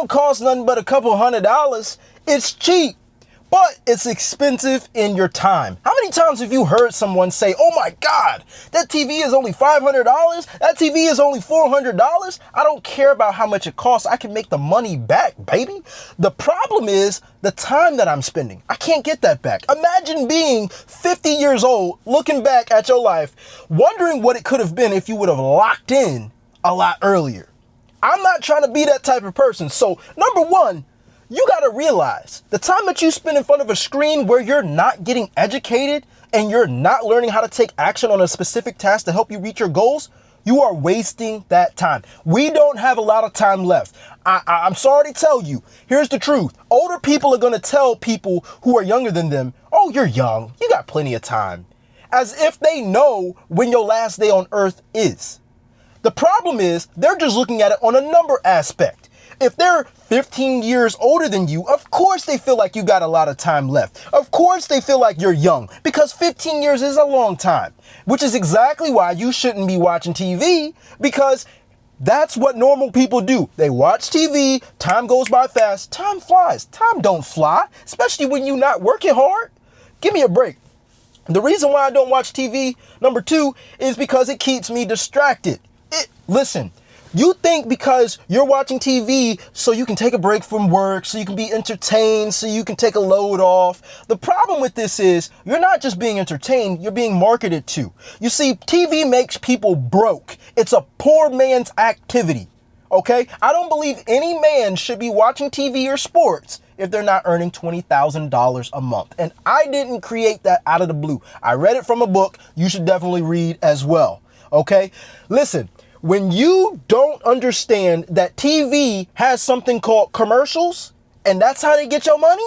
don't cost nothing but a couple $100. It's cheap, but it's expensive in your time. How many times have you heard someone say, oh my God, that TV is only $500? That TV is only $400? I don't care about how much it costs. I can make the money back, baby. The problem is the time that I'm spending. I can't get that back. Imagine being 50 years old, looking back at your life, wondering what it could have been if you would have locked in a lot earlier. I'm not trying to be that type of person. So number one, you got to realize the time that you spend in front of a screen where you're not getting educated and you're not learning how to take action on a specific task to help you reach your goals, you are wasting that time. We don't have a lot of time left. I'm sorry to tell you. Here's the truth. Older people are going to tell people who are younger than them, oh, you're young. You got plenty of time. As if they know when your last day on earth is. The problem is they're just looking at it on a number aspect. If they're 15 years older than you, of course they feel like you got a lot of time left. Of course they feel like you're young because 15 years is a long time, which is exactly why you shouldn't be watching TV, because that's what normal people do. They watch TV, time goes by fast, time flies. Time don't fly, especially when you're not working hard. Give me a break. The reason why I don't watch TV, number two, is because it keeps me distracted. Listen. You think because you're watching TV so you can take a break from work, so you can be entertained, so you can take a load off. The problem with this is you're not just being entertained, you're being marketed to. You see, TV makes people broke. It's a poor man's activity. Okay? I don't believe any man should be watching TV or sports if they're not earning $20,000 a month. And I didn't create that out of the blue. I read it from a book. You should definitely read as well. Okay? Listen. When you don't understand that TV has something called commercials, and that's how they get your money,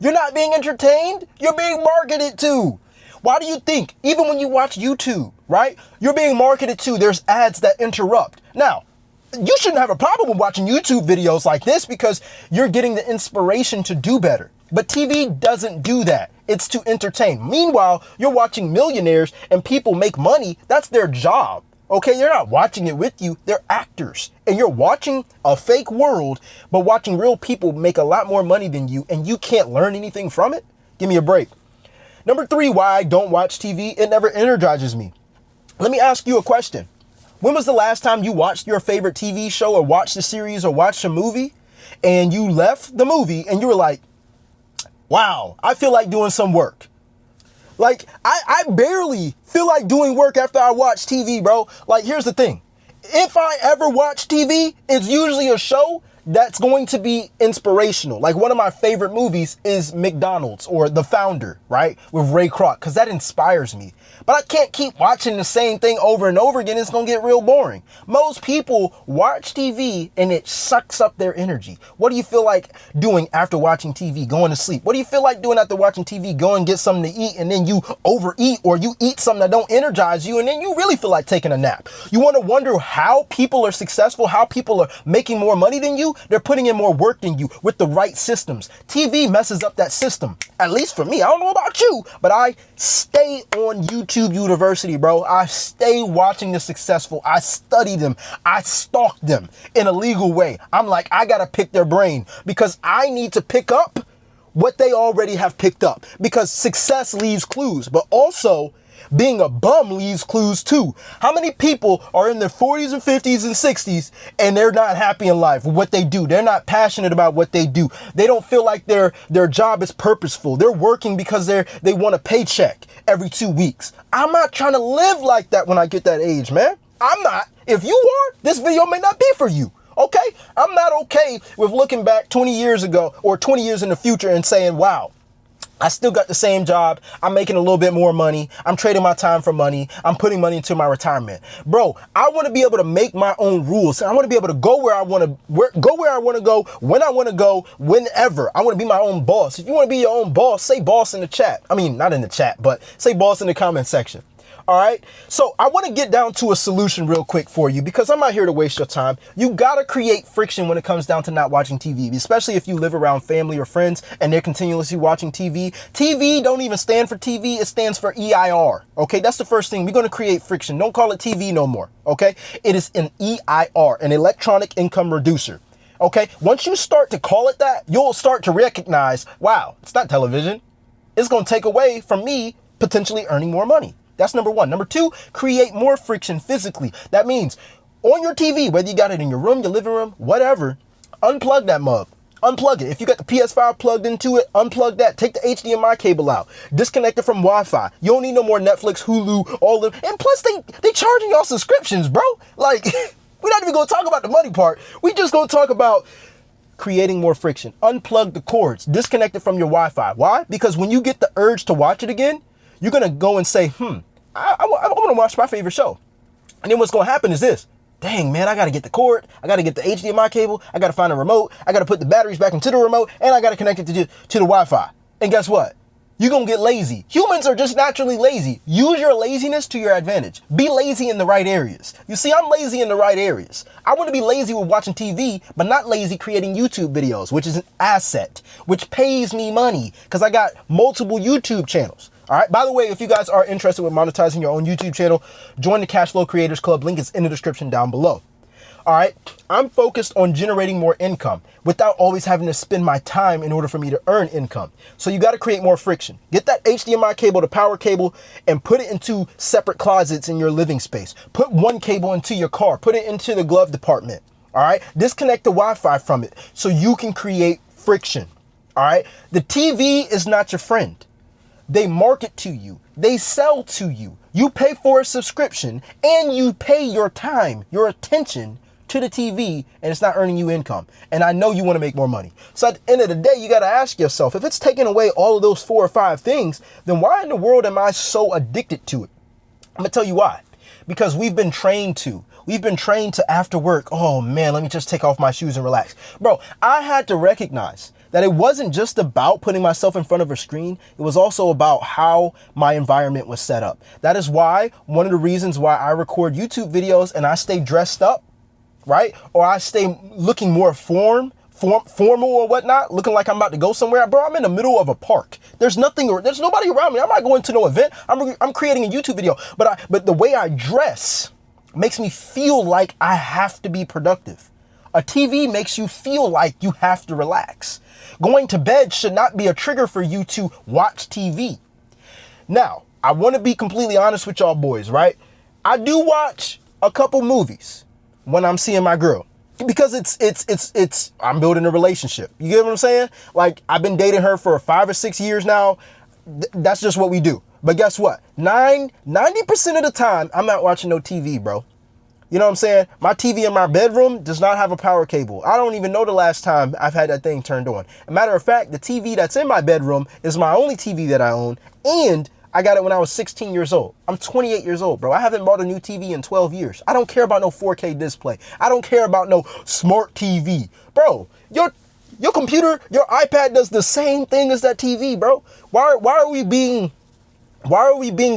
you're not being entertained, you're being marketed to. Why do you think, even when you watch YouTube, right, you're being marketed to, there's ads that interrupt. Now, you shouldn't have a problem with watching YouTube videos like this because you're getting the inspiration to do better. But TV doesn't do that. It's to entertain. Meanwhile, you're watching millionaires and people make money. That's their job. Okay, they're not watching it with you. They're actors. And you're watching a fake world, but watching real people make a lot more money than you, and you can't learn anything from it? Give me a break. Number three, why I don't watch TV, it never energizes me. Let me ask you a question. When was the last time you watched your favorite TV show or watched a series or watched a movie and you left the movie and you were like, wow, I feel like doing some work. Like, I barely feel like doing work after I watch TV, bro. Like, here's the thing. If I ever watch TV, it's usually a show that's going to be inspirational. Like, one of my favorite movies is McDonald's or The Founder, right? With Ray Kroc, because that inspires me. But I can't keep watching the same thing over and over again. It's going to get real boring. Most people watch TV and it sucks up their energy. What do you feel like doing after watching TV? Going to sleep. What do you feel like doing after watching TV? Go and get something to eat and then you overeat, or you eat something that don't energize you and then you really feel like taking a nap. You want to wonder how people are successful, how people are making more money than you? They're putting in more work than you with the right systems. TV messes up that system. At least for me. I don't know about you, but I stay on YouTube University, bro. I stay watching the successful. I study them. I stalk them in a legal way. I'm like, I gotta pick their brain because I need to pick up what they already have picked up, because success leaves clues, but also being a bum leaves clues too. How many people are in their 40s and 50s and 60s and they're not happy in life with what they do? They're not passionate about what they do. They don't feel like their job is purposeful. They're working because they want a paycheck every 2 weeks. I'm not trying to live like that when I get that age, man. I'm not. If you are, this video may not be for you. Okay? I'm not okay with looking back 20 years ago or 20 years in the future and saying, wow, I still got the same job. I'm making a little bit more money. I'm trading my time for money. I'm putting money into my retirement. Bro, I want to be able to make my own rules. I want to be able to go where I want to go, when I want to go, whenever. I want to be my own boss. If you want to be your own boss, say boss in the chat. I mean, not in the chat, but say boss in the comment section. All right. So I want to get down to a solution real quick for you, because I'm not here to waste your time. You got to create friction when it comes down to not watching TV, especially if you live around family or friends and they're continuously watching TV. TV don't even stand for TV. It stands for EIR. OK, that's the first thing. We're going to create friction. Don't call it TV no more. OK, it is an EIR, an electronic income reducer. Okay, once you start to call it that, you'll start to recognize, wow, it's not television. It's going to take away from me potentially earning more money. That's number one. Number two, create more friction physically. That means on your TV, whether you got it in your room, your living room, whatever, unplug that mug. Unplug it. If you got the PS5 plugged into it, unplug that. Take the HDMI cable out. Disconnect it from Wi-Fi. You don't need no more Netflix, Hulu, all of them. And plus, they charging y'all subscriptions, bro. Like, we're not even going to talk about the money part. We just going to talk about creating more friction. Unplug the cords. Disconnect it from your Wi-Fi. Why? Because when you get the urge to watch it again, you're going to go and say, I want to watch my favorite show. And then what's going to happen is this. Dang, man, I got to get the cord. I got to get the HDMI cable. I got to find a remote. I got to put the batteries back into the remote. And I got to connect it to the Wi-Fi. And guess what? You're going to get lazy. Humans are just naturally lazy. Use your laziness to your advantage. Be lazy in the right areas. You see, I'm lazy in the right areas. I want to be lazy with watching TV, but not lazy creating YouTube videos, which is an asset, which pays me money because I got multiple YouTube channels. All right. By the way, if you guys are interested with monetizing your own YouTube channel, join the Cashflow Creators Club. Link is in the description down below. All right. I'm focused on generating more income without always having to spend my time in order for me to earn income. So you got to create more friction. Get that HDMI cable, the power cable, and put it into separate closets in your living space. Put one cable into your car. Put it into the glove department. All right. Disconnect the Wi-Fi from it so you can create friction. All right. The TV is not your friend. They market to you. They sell to you. You pay for a subscription and you pay your time, your attention to the TV, and it's not earning you income. And I know you want to make more money. So at the end of the day, you got to ask yourself, if it's taking away all of those 4 or 5 things, then why in the world am I so addicted to it? I'm going to tell you why. Because we've been trained to. We've been trained to after work, oh man, let me just take off my shoes and relax. Bro, I had to recognize that it wasn't just about putting myself in front of a screen. It was also about how my environment was set up. That is why, one of the reasons why I record YouTube videos and I stay dressed up, right? Or I stay looking more formal or whatnot, looking like I'm about to go somewhere. Bro, I'm in the middle of a park. There's nobody around me. I'm not going to no event. I'm creating a YouTube video. But the way I dress makes me feel like I have to be productive. A TV makes you feel like you have to relax. Going to bed should not be a trigger for you to watch TV. Now, I want to be completely honest with y'all boys, right? I do watch a couple movies when I'm seeing my girl because I'm building a relationship. You get what I'm saying? Like, I've been dating her for 5 or 6 years now. That's just what we do. But guess what? 90% of the time, I'm not watching no TV, bro. You know what I'm saying? My TV in my bedroom does not have a power cable. I don't even know the last time I've had that thing turned on. As a matter of fact, the TV that's in my bedroom is my only TV that I own. And I got it when I was 16 years old. I'm 28 years old, bro. I haven't bought a new TV in 12 years. I don't care about no 4K display. I don't care about no smart TV. Bro, your computer, your iPad does the same thing as that TV, bro. Why are we being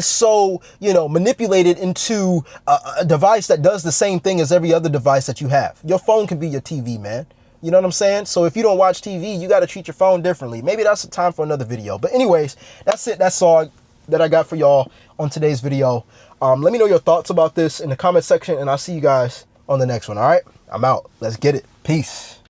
so, manipulated into a device that does the same thing as every other device that you have? Your phone can be your TV, man. You know what I'm saying? So if you don't watch TV, you got to treat your phone differently. Maybe that's the time for another video. But anyways, that's it. That's all that I got for y'all on today's video. Let me know your thoughts about this in the comment section, and I'll see you guys on the next one. All right, I'm out. Let's get it. Peace.